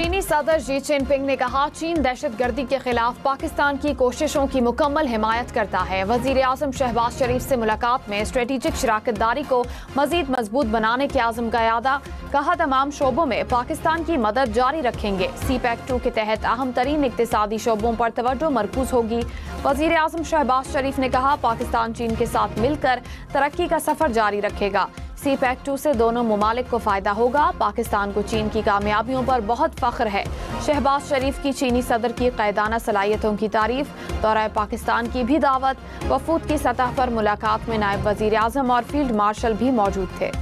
चीनी सदर Xi Jinping ने कहा, चीन दहशतगर्दी के खिलाफ पाकिस्तान की कोशिशों की मुकम्मल हिमायत करता है। वजीर आजम शहबाज शरीफ से मुलाकात में स्ट्रेटेजिक शराकतदारी को मजीद मजबूत बनाने के आज़म का यादा, कहा तमाम शोबों में पाकिस्तान की मदद जारी रखेंगे। CPEC 2 के तहत अहम तरीन इक्तिसादी शोबों पर तवज्जो मरकूज होगी। वजीर आजम शहबाज शरीफ ने कहा, पाकिस्तान चीन के साथ मिलकर तरक्की का सफर जारी रखेगा। CPEC 2 से दोनों ममालिक को फायदा होगा। पाकिस्तान को चीन की कामयाबियों पर बहुत फख्र है। शहबाज शरीफ की चीनी सदर की क़ायदाना सलाहियतों की तारीफ, दौरा पाकिस्तान की भी दावत। वफूद की सतह पर मुलाकात में नायब वजीर आजम और फील्ड मार्शल भी मौजूद थे।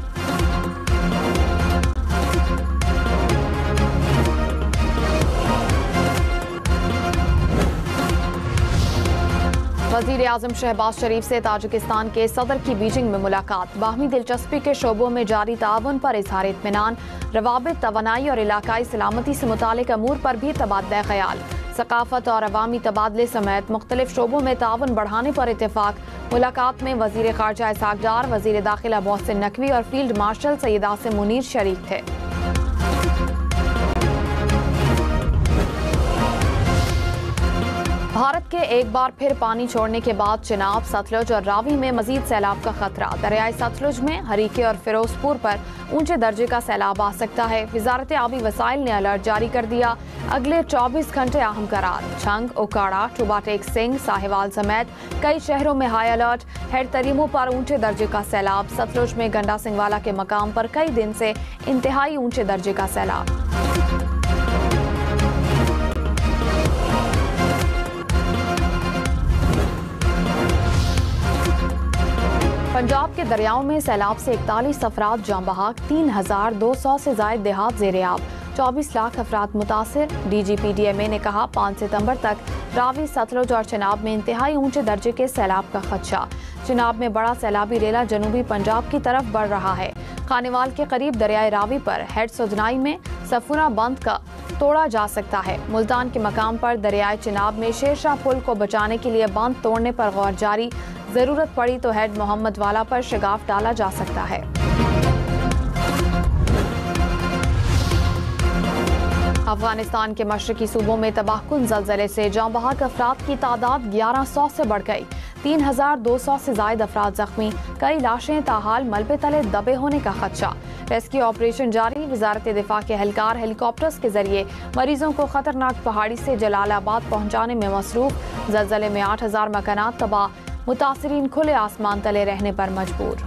वजीर आजम शहबाज शरीफ से ताजिकिस्तान के सदर की बीजिंग में मुलाकात, बाहमी दिलचस्पी के शोबों में जारी ताउन पर इजहार इत्मीनान, रवाबित, तवानाई और इलाकाई सलामती से मुतालिक अमूर पर भी तबादला ख्याल, सकाफत और अवामी तबादले समेत मुख्तलिफ शोबों में ताउन बढ़ाने पर इत्तेफाक। मुलाकात में वजीर खारजा इसहाक डार, वजीर दाखिला मोहसिन नकवी और फील्ड मार्शल सैयद आसिम मुनीर शरीक थे। भारत के एक बार फिर पानी छोड़ने के बाद चिनाब, सतलुज और रावी में मजीद सैलाब का खतरा। दरियाई सतलुज में हरीके और फिरोजपुर पर ऊंचे दर्जे का सैलाब आ सकता है। वजारत आबी वसाइल ने अलर्ट जारी कर दिया। अगले 24 घंटे अहम करार। छंग, ओकाड़ा, टुबाटेक सिंह, साहिवाल समेत कई शहरों में हाई अलर्ट। हेड तरीमों पर ऊंचे दर्जे का सैलाब। सतलुज में गंडा सिंगवाला के मकाम पर कई दिन से इंतहाई ऊंचे दर्जे का सैलाब। पंजाब के दरियाओं में सैलाब से 41 अफराद जाँ बहक, 3200 से जायद देहात ज़ेर-ए-आब, 24 लाख अफराद मुतासिर। DGPDMA ने कहा, 5 सितंबर तक रावी, सतलुज और चिनाब में इंतहाई ऊंचे दर्जे के सैलाब का खदशा। चिनाब में बड़ा सैलाबी रेला जनूबी पंजाब की तरफ बढ़ रहा है। खानेवाल के करीब दरियाए रावी पर हेड सुजनाई में सफूरा बंद का तोड़ा जा सकता है। मुल्तान के मकाम पर दरियाए चिनाब में शेरशाह पुल को बचाने के लिए बंद तोड़ने पर गौर जारी। जरूरत पड़ी तो हेड मोहम्मद वाला पर शिगाफ डाला जा सकता है। अफगानिस्तान के मशरकी सूबों में तबाहकुन ज़लज़ले से जाँ बहक अफराद की तादाद 1100 से बढ़ गई। 3200 से जायद अफराद जख्मी, कई लाशें ताहाल मलबे तले दबे होने का खदशा। रेस्क्यू ऑपरेशन जारी। वजारत दिफा के एहलकार हेलीकॉप्टर्स के जरिए मरीजों को खतरनाक पहाड़ी से जलालाबाद पहुंचाने में मसरूफ। ज़लज़ले में 8000 मकानात तबाह, मुतासरीन खुले आसमान तले रहने पर मजबूर।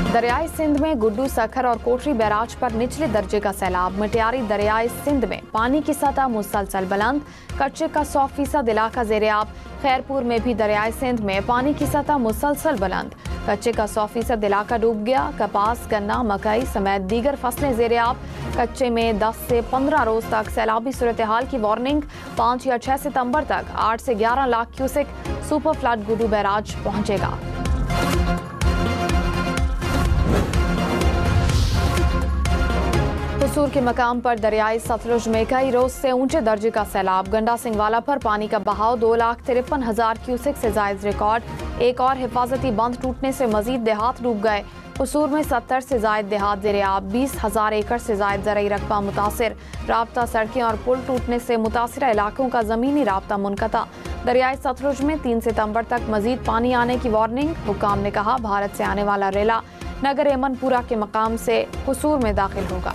दरियाई सिंध में गुड्डू, सखर और कोटरी बैराज पर निचले दर्जे का सैलाब। मटियारी दरियाई सिंध में पानी की सतह मुसलसल बुलंद, कच्चे का 100% इलाका ज़ेर-ए-आब। खैरपुर में भी दरियाई सिंध में पानी की सतह मुसलसल बुलंद, कच्चे का 100% इलाका डूब गया। कपास, गन्ना, मकई समेत दीगर फसलें ज़ेर-ए-आब। कच्चे में 10 से 15 रोज तक सैलाबी सूरत हाल की वार्निंग। 5 या 6 सितंबर तक 8 से 11 lakh cusec super flood Guddu barrage पहुंचेगा। कसूर के मकाम पर दरियाई सतलुज में कई रोज से ऊंचे दर्जे का सैलाब। गंडा सिंगवाला पर पानी का बहाव 2,53,000 क्यूसेक से जायद रिकॉर्ड। एक और हिफाजती बंद टूटने से मजीद देहात डूब गए। कसूर में 70 से जायद देहात ज़ेर-ए-आब, 20,000 एकड़ से जायद ज़रई रकबा मुतासिर। राब्ता सड़कें और पुल टूटने से मुतासिरा इलाकों का ज़मीनी राब्ता मुनक़ता। दरियाई सतलुज में 3 सितंबर तक मजीद पानी आने की वार्निंग। हुक्काम ने कहा, भारत से आने वाला रेला नगर एमनपुरा के मकाम से कसूर में दाखिल होगा।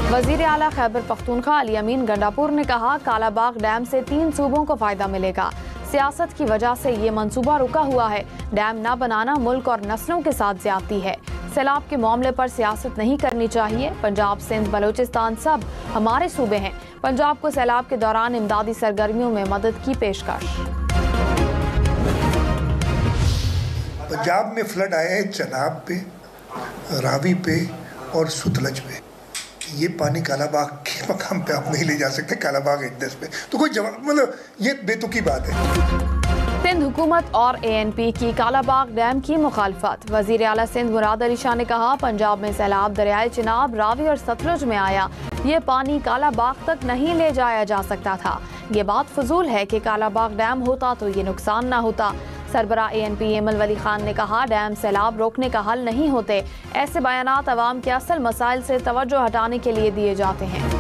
वजीर आला खैबर पख्तूनख्वा अली अमीन गंडापुर ने कहा, कालाबाग डैम से 3 सूबों को फायदा मिलेगा। सियासत की वजह से ये मंसूबा रुका हुआ है। डैम न बनाना मुल्क और नस्लों के साथ ज्यादती है। सैलाब के मामले पर सियासत नहीं करनी चाहिए। पंजाब, सिंध, बलोचिस्तान सब हमारे सूबे हैं। पंजाब को सैलाब के दौरान इमदादी सरगर्मियों में मदद की पेशकश। पंजाब में फ्लड आया है चनाब पे, रावी पे और सुतलज पे। ये पानी कालाबाग के मकाम पे आप नहीं ले जा सकते, कालाबाग इंडस पे। तो कोई जवाब, मतलब ये बेतुकी बात है। सिंध हुकूमत और ANP की कालाबाग डैम की मुखालफत। वजीर आला सिंध मुराद अली शाह ने कहा, पंजाब में सैलाब दरियाए चिनाब, रावी और सतलुज में आया। ये पानी कालाबाग तक नहीं ले जाया जा सकता था। ये बात फजूल है कि कालाबाग डैम होता तो ये नुकसान ना होता। सरबरा ANP एमल वली खान ने कहा, डैम सैलाब रोकने का हल नहीं होते। ऐसे बयानात अवाम के असल मसाइल से तवज्जो हटाने के लिए दिए जाते हैं।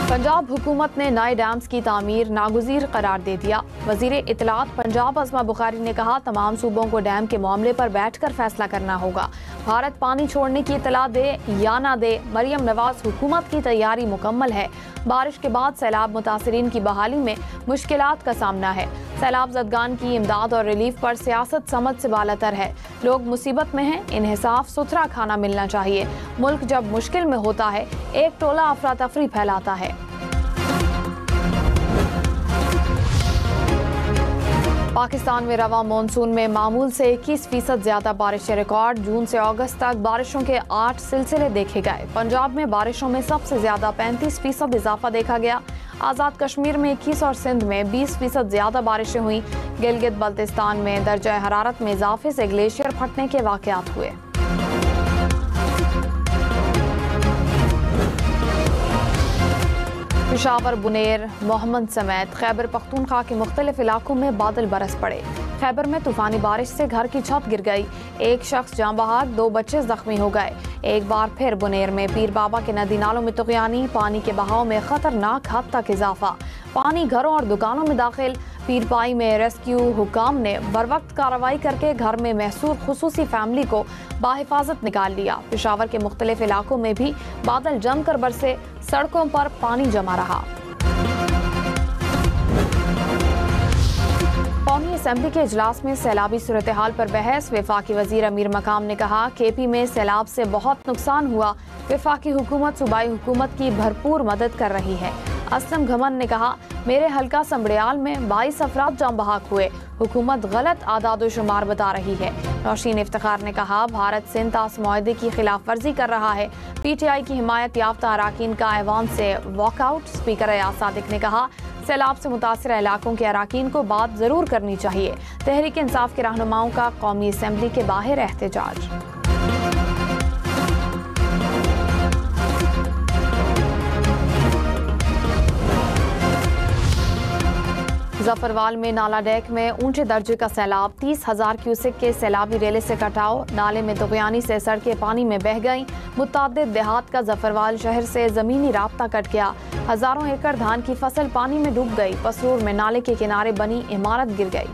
पंजाब हुकूमत ने नए डैम्स की तामीर नागुज़ीर करार दे दिया। वज़ीर इत्तलात पंजाब अज़मा बुखारी ने कहा, तमाम सूबों को डैम के मामले पर बैठकर फैसला करना होगा। भारत पानी छोड़ने की इत्तला दे या ना दे, मरियम नवाज हुकूमत की तैयारी मुकम्मल है। बारिश के बाद सैलाब मुतासरीन की बहाली में मुश्किलात का सामना है। सैलाब ज़दगान की इमदाद और रिलीफ पर सियासत समझ से बालातर है। लोग मुसीबत में हैं, इन्हें साफ सुथरा खाना मिलना चाहिए। मुल्क जब मुश्किल में होता है, एक टोला अफरा तफरी फैलाता है। पाकिस्तान में रवा मानसून में मामूल से 21% ज्यादा बारिश रिकॉर्ड। जून से अगस्त तक बारिशों के 8 सिलसिले देखे गए। पंजाब में बारिशों में सबसे ज्यादा 35% इजाफा देखा गया। आज़ाद कश्मीर में 21 और सिंध में 20% ज्यादा बारिशें हुई। गिलगित बल्तिस्तान में दर्जा हरारत में इजाफे से ग्लेशियर फटने के वाक़यात हुए। पेशावर, बुनेर, मोहम्मद समेत खैबर पख्तूनख्वा के मुख्तलिफ इलाकों में बादल बरस पड़े। खैबर में तूफानी बारिश से घर की छत गिर गई। एक शख्स जाँ बहक, 2 बच्चे जख्मी हो गए। एक बार फिर बुनेर में पीर बाबा के नदी नालों में तुग़यानी, पानी के बहाव में खतरनाक हद तक इजाफा। पानी घरों और दुकानों में दाखिल। पीरपाई में रेस्क्यू हुकाम ने बरवक्त कार्रवाई करके घर में महसूर खुसूसी फैमिली को बाहिफाजत निकाल लिया। पेशावर के मुख्तलिफ इलाकों में भी बादल जमकर बरसे, सड़कों पर पानी जमा रहा। कौमी असम्बली के इजलास में सैलाबी सूरत हाल पर बहस। वफाकी वजीर अमीर मकाम ने कहा, KP में सैलाब से बहुत नुकसान हुआ। वफाकी हुकूमत सूबाई हुकूमत की भरपूर मदद कर रही है। असलम घमन ने कहा, मेरे हल्का संबड़ियाल में 22 अफराद जाँ बहक हुए। हुकूमत गलत आदाद शुमार बता रही है। नौशीन इफ्तिखार ने कहा, भारत सिंध तास मुआहदे की खिलाफ वर्जी कर रहा है। PTI की हिमायत याफ्ता अराकीन का ऐवान से वॉकआउट। स्पीकर अयाज सादिक ने कहा, सैलाब से मुतासर इलाकों के अराकीन को बात जरूर करनी चाहिए। तहरीक इंसाफ के रहनुमाओं का कौमी असम्बली के बाहर एहतजाज। जफरवाल में नाला डेक में ऊंचे दर्जे का सैलाब। 30,000 क्यूसेक के सैलाबी रेले से कटाव। नाले में तुग़यानी से सड़कें पानी में बह गईं। मुताद्दिद देहात का जफरवाल शहर से जमीनी राब्ता कट गया। हजारों एकड़ धान की फसल पानी में डूब गई। पसरूर में नाले के किनारे बनी इमारत गिर गई।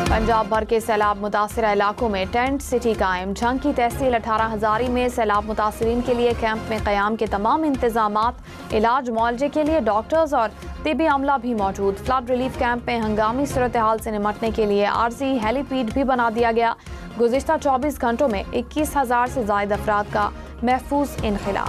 पंजाब भर के सैलाब मुतासर इलाकों में टेंट सिटी कायम। झंग की तहसील 18 हजारी में सैलाब मुतासरीन के लिए कैंप में क़याम के तमाम इंतजामात। इलाज मुआलजे के लिए डॉक्टर्स और तिबी अमला भी मौजूद। फ्लड रिलीफ कैंप में हंगामी सूरत हाल से निमटने के लिए आर्जी हेलीपैड भी बना दिया गया। गुज़िश्ता 24 घंटों में 21,000 से ज़ायद अफराद का महफूज इनखला।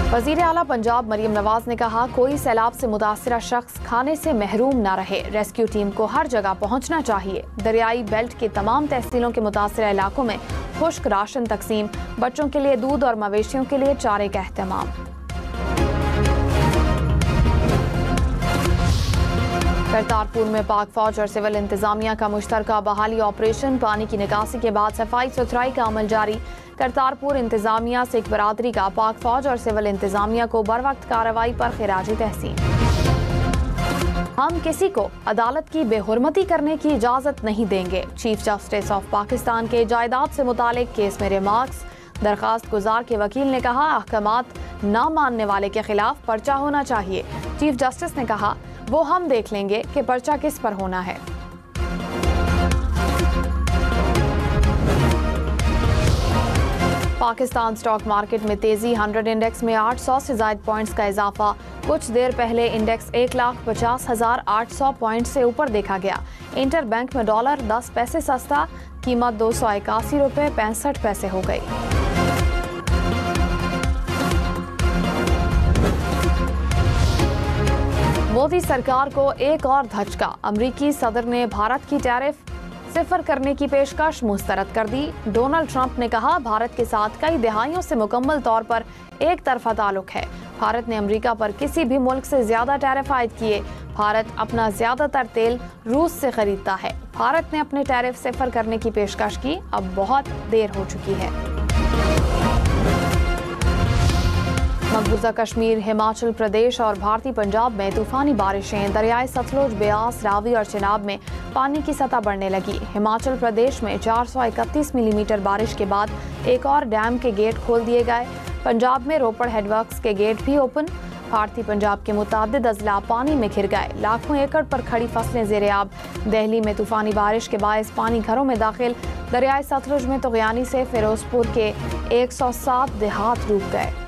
वज़ीर आला पंजाब मरियम नवाज ने कहा, कोई सैलाब से मुतासरा शख्स खाने से महरूम न रहे। रेस्क्यू टीम को हर जगह पहुंचना चाहिए। दरियाई बेल्ट के तमाम तहसीलों के मुतासरा इलाकों में खुश्क राशन तकसीम। बच्चों के लिए दूध और मवेशियों के लिए चारे का एहतमाम। करतारपुर में पाक फौज और सिविल इंतजामिया का मुश्तरका बहाली ऑपरेशन। पानी की निकासी के बाद सफाई सुथराई का अमल जारी। करतारपुर इंतजामिया सिख बरादरी का पाक फौज और सिविल इंतजामिया को बर वक्त कार्रवाई पर खिराजी तहसीन। हम किसी को अदालत की बेहुरमती करने की इजाजत नहीं देंगे। चीफ जस्टिस ऑफ पाकिस्तान के जायदाद से मुतालिक केस में रिमार्क्स। दरखास्त गुजार के वकील ने कहा, अहकामात न मानने वाले के खिलाफ पर्चा होना चाहिए। चीफ जस्टिस ने कहा, वो हम देख लेंगे कि पर्चा किस पर होना है। पाकिस्तान स्टॉक मार्केट में तेजी। 100 इंडेक्स में 800 से ज़ायद पॉइंट्स का इजाफा। कुछ देर पहले इंडेक्स 1,50,800 पॉइंट से ऊपर देखा गया। इंटर बैंक में डॉलर 10 पैसे सस्ता, कीमत 281 रुपये 65 पैसे हो गई। मोदी सरकार को एक और धचका। अमरीकी सदर ने भारत की टैरिफ सिफर करने की पेशकश मुस्तरद कर दी। डोनाल्ड ट्रंप ने कहा, भारत के साथ कई दहाइयों से मुकम्मल तौर पर एक तरफा ताल्लुक है। भारत ने अमेरिका पर किसी भी मुल्क से ज्यादा टैरिफ आयद किए। भारत अपना ज्यादातर तेल रूस से खरीदता है। भारत ने अपने टैरिफ सिफर करने की पेशकश की, अब बहुत देर हो चुकी है। मकबूजा कश्मीर, हिमाचल प्रदेश और भारतीय पंजाब में तूफानी बारिशें। दरियाए सतलुज, ब्यास, रावी और चिनाब में पानी की सतह बढ़ने लगी। हिमाचल प्रदेश में 431 मिलीमीटर बारिश के बाद एक और डैम के गेट खोल दिए गए। पंजाब में रोपड़ हेडवर्क्स के गेट भी ओपन। भारतीय पंजाब के मुताबिद अजला पानी में घिर गए। लाखों एकड़ पर खड़ी फसलें ज़ेरे-आब। दिल्ली में तूफानी बारिश के बायस पानी घरों में दाखिल। दरियाए सतलुज में तुगयानी से फिरोजपुर के 107 देहात डूब गए।